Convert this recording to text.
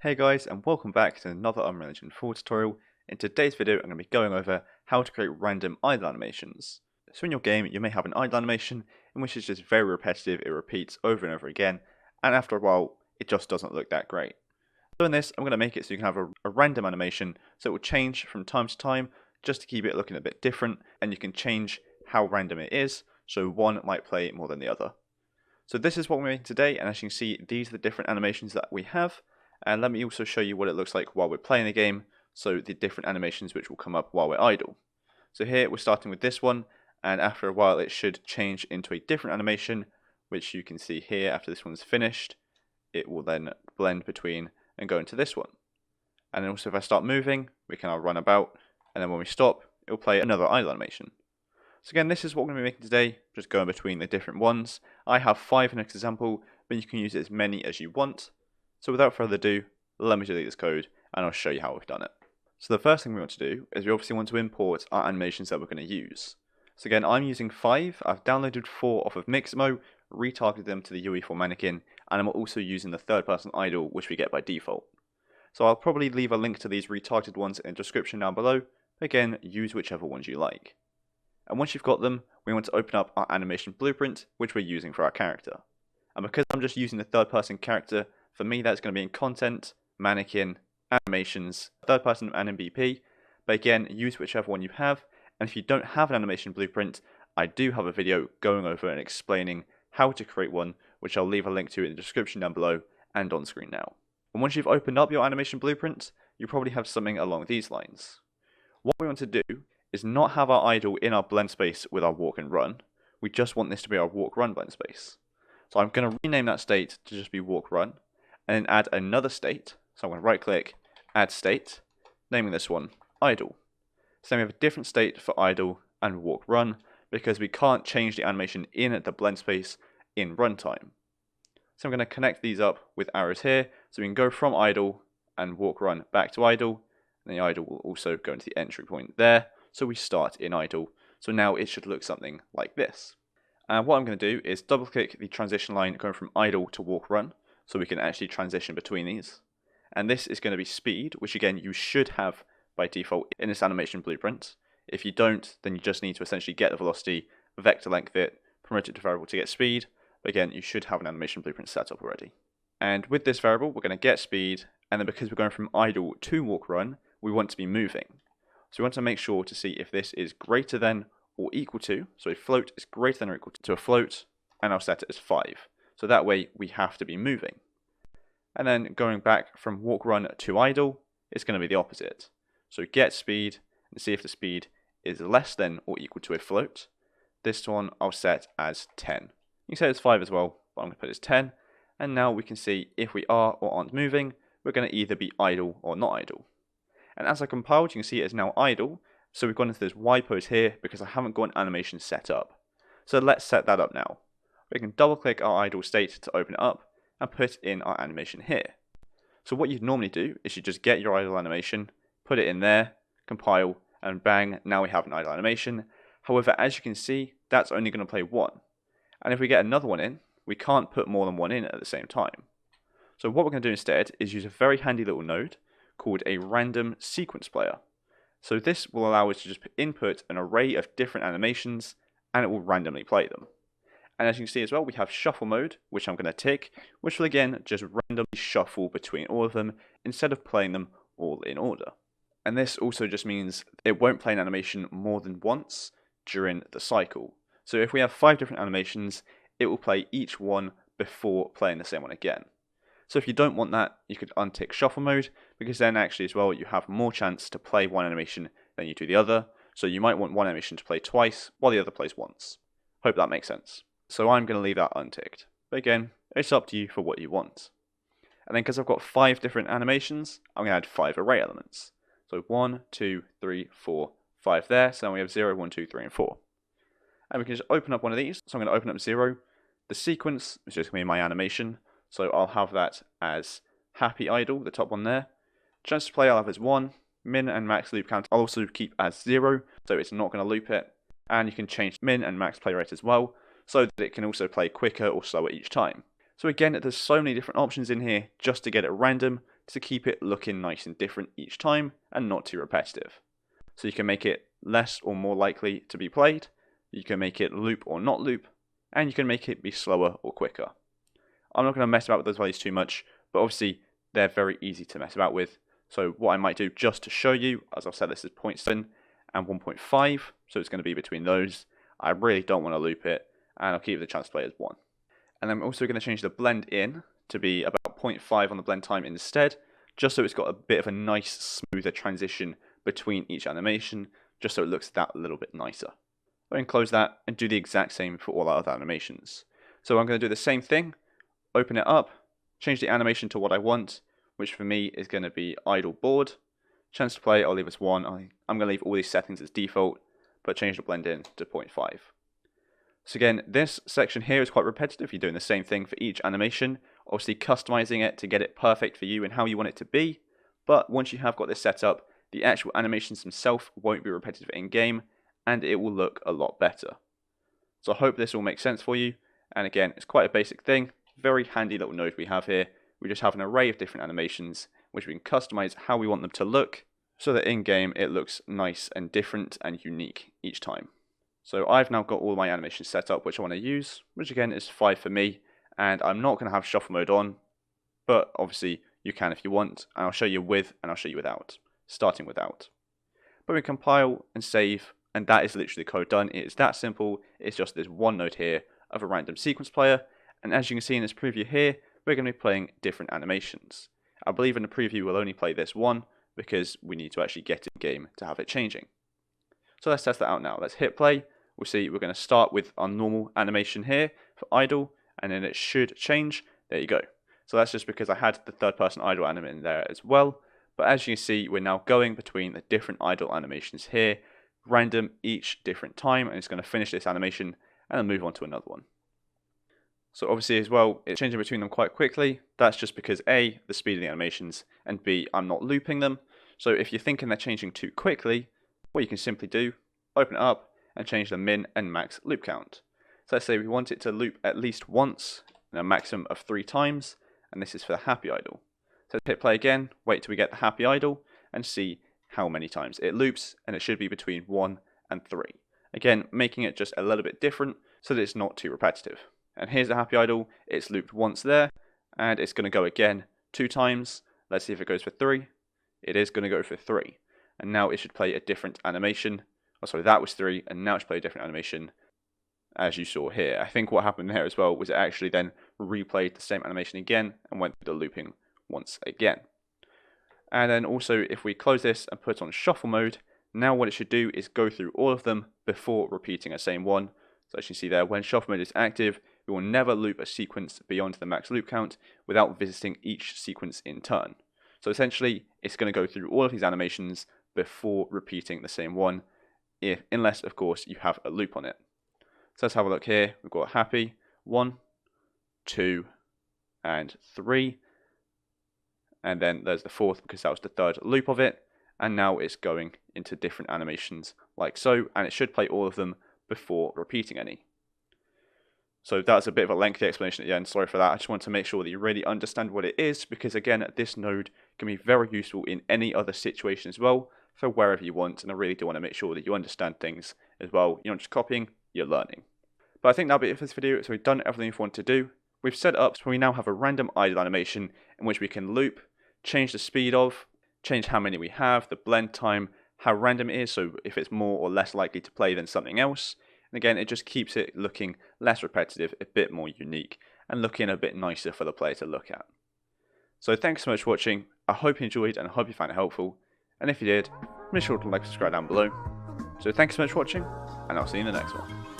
Hey guys, and welcome back to another Unreal Engine 4 tutorial. In today's video I'm going to be going over how to create random idle animations. So in your game you may have an idle animation in which it's just very repetitive, it repeats over and over again, and after a while it just doesn't look that great. So in this I'm going to make it so you can have a random animation so it will change from time to time just to keep it looking a bit different, and you can change how random it is, so one might play more than the other. So this is what we're making today, and as you can see these are the different animations that we have. And let me also show you what it looks like while we're playing the game, so the different animations which will come up while we're idle. So here we're starting with this one, and after a while it should change into a different animation, which you can see here after this one's finished. It will then blend between and go into this one. And then also if I start moving, we can now run about, and then when we stop, it will play another idle animation. So again, this is what we're going to be making today, just going between the different ones. I have 5 in this example, but you can use as many as you want. So without further ado, let me delete this code and I'll show you how we've done it. So the first thing we want to do is we obviously want to import our animations that we're going to use. So again, I'm using 5, I've downloaded 4 off of Mixamo, retargeted them to the UE4 mannequin, and I'm also using the third person idle which we get by default. So I'll probably leave a link to these retargeted ones in the description down below. Again, use whichever ones you like. And once you've got them, we want to open up our animation blueprint which we're using for our character. And because I'm just using the third person character, for me that's going to be in content, mannequin, animations, third person and MVP, but again use whichever one you have, and if you don't have an animation blueprint, I do have a video going over and explaining how to create one, which I'll leave a link to in the description down below and on screen now. And once you've opened up your animation blueprint, you probably have something along these lines. What we want to do is not have our idle in our blend space with our walk and run, we just want this to be our walk run blend space. So I'm going to rename that state to just be walk run, and then add another state. So I'm going to right click, add state, naming this one idle. So then we have a different state for idle and walk run because we can't change the animation in the blend space in runtime. So I'm going to connect these up with arrows here so we can go from idle and walk run back to idle, and the idle will also go into the entry point there, so we start in idle. So now it should look something like this. And what I'm going to do is double click the transition line going from idle to walk run, so we can actually transition between these. And this is going to be speed, which again you should have by default in this animation blueprint. If you don't, then you just need to essentially get the velocity, vector length it, promote it to variable to get speed. But again, you should have an animation blueprint set up already. And with this variable, we're going to get speed, and then because we're going from idle to walk run, we want to be moving. So we want to make sure to see if this is greater than or equal to, so a float is greater than or equal to a float, and I'll set it as 5. So that way we have to be moving. And then going back from walk run to idle, it's going to be the opposite. So get speed and see if the speed is less than or equal to a float. This one I'll set as 10. You can set it as 5 as well, but I'm going to put it as 10. And now we can see if we are or aren't moving, we're going to either be idle or not idle. And as I compiled, you can see it is now idle. So we've gone into this Y pose here because I haven't got an animation set up. So let's set that up now. We can double click our idle state to open it up and put in our animation here. So what you'd normally do is you just get your idle animation, put it in there, compile, and bang, now we have an idle animation. However, as you can see, that's only going to play one. And if we get another one in, we can't put more than one in at the same time. So what we're going to do instead is use a very handy little node called a random sequence player. So this will allow us to just input an array of different animations and it will randomly play them. And as you can see as well, we have shuffle mode, which I'm going to tick, which will again just randomly shuffle between all of them instead of playing them all in order. And this also just means it won't play an animation more than once during the cycle. So if we have 5 different animations, it will play each one before playing the same one again. So if you don't want that, you could untick shuffle mode, because then actually as well you have more chance to play one animation than you do the other. So you might want one animation to play twice while the other plays once. Hope that makes sense. So I'm going to leave that unticked. But again, it's up to you for what you want. And then because I've got 5 different animations, I'm going to add 5 array elements. So 1, 2, 3, 4, 5 there. So now we have 0, 1, 2, 3, and 4. And we can just open up one of these. So I'm going to open up 0. The sequence is just going to be my animation. So I'll have that as happy idle, the top one there. Chance to play I'll have as 1. Min and max loop count I'll also keep as 0. So it's not going to loop it. And you can change min and max play rate as well, so that it can also play quicker or slower each time. So again, there's so many different options in here just to get it random, to keep it looking nice and different each time and not too repetitive. So you can make it less or more likely to be played, you can make it loop or not loop, and you can make it be slower or quicker. I'm not going to mess about with those values too much, but obviously they're very easy to mess about with. So what I might do just to show you, as I've said, this is 0.7 and 1.5, so it's going to be between those. I really don't want to loop it, and I'll keep the chance to play as 1. And I'm also going to change the blend in to be about 0.5 on the blend time instead, just so it's got a bit of a nice, smoother transition between each animation, just so it looks that little bit nicer. I'm going to close that and do the exact same for all our other animations. So I'm going to do the same thing, open it up, change the animation to what I want, which for me is going to be idle board. Chance to play, I'll leave as 1. I'm going to leave all these settings as default, but change the blend in to 0.5. So again, this section here is quite repetitive. You're doing the same thing for each animation, obviously customizing it to get it perfect for you and how you want it to be. But once you have got this set up, the actual animations themselves won't be repetitive in game, and it will look a lot better. So I hope this all makes sense for you. And again, it's quite a basic thing, very handy little node we have here. We just have an array of different animations, which we can customize how we want them to look, so that in game it looks nice and different and unique each time. So I've now got all my animations set up which I want to use, which again is 5 for me, and I'm not going to have shuffle mode on, but obviously you can if you want, and I'll show you with and I'll show you without, starting without. But we compile and save, and that is literally the code done. It is that simple. It's just this one node here of a random sequence player, and as you can see in this preview here, we're going to be playing different animations. I believe in the preview we'll only play this one, because we need to actually get in game to have it changing. So let's test that out now. Let's hit play. We'll see we're going to start with our normal animation here for idle, and then it should change. There you go. So that's just because I had the third person idle anim in there as well. But as you can see, we're now going between the different idle animations here, random each different time, and it's going to finish this animation and then move on to another one. So obviously as well, it's changing between them quite quickly. That's just because A, the speed of the animations, and B, I'm not looping them. So if you're thinking they're changing too quickly, what you can simply do, open it up and change the min and max loop count. So let's say we want it to loop at least once, and a maximum of 3 times, and this is for the happy idle. So let's hit play again, wait till we get the happy idle, and see how many times it loops, and it should be between 1 and 3. Again, making it just a little bit different so that it's not too repetitive. And here's the happy idle, it's looped once there, and it's going to go again 2 times. Let's see if it goes for 3. It is going to go for 3. And now it should play a different animation. Oh, sorry, that was 3, and now it should play a different animation, as you saw here. I think what happened there as well was it actually then replayed the same animation again and went through the looping once again. And then also, if we close this and put on shuffle mode, now what it should do is go through all of them before repeating the same one. So as you can see there, when shuffle mode is active, we will never loop a sequence beyond the max loop count without visiting each sequence in turn. So essentially, it's going to go through all of these animations before repeating the same one, unless, of course, you have a loop on it. So let's have a look here. We've got happy, 1, 2, and 3. And then there's the 4th because that was the 3rd loop of it. And now it's going into different animations like so, and it should play all of them before repeating any. So that's a bit of a lengthy explanation at the end, sorry for that. I just want to make sure that you really understand what it is, because again, this node can be very useful in any other situation as well, for wherever you want, and I really do want to make sure that you understand things as well. You're not just copying, you're learning. But I think that'll be it for this video. So we've done everything we want to do. We've set it up so we now have a random idle animation in which we can loop, change the speed of, change how many we have, the blend time, how random it is, so if it's more or less likely to play than something else. And again, it just keeps it looking less repetitive, a bit more unique, and looking a bit nicer for the player to look at. So thanks so much for watching. I hope you enjoyed and I hope you found it helpful. And if you did, make sure to like and subscribe down below. So thanks so much for watching, and I'll see you in the next one.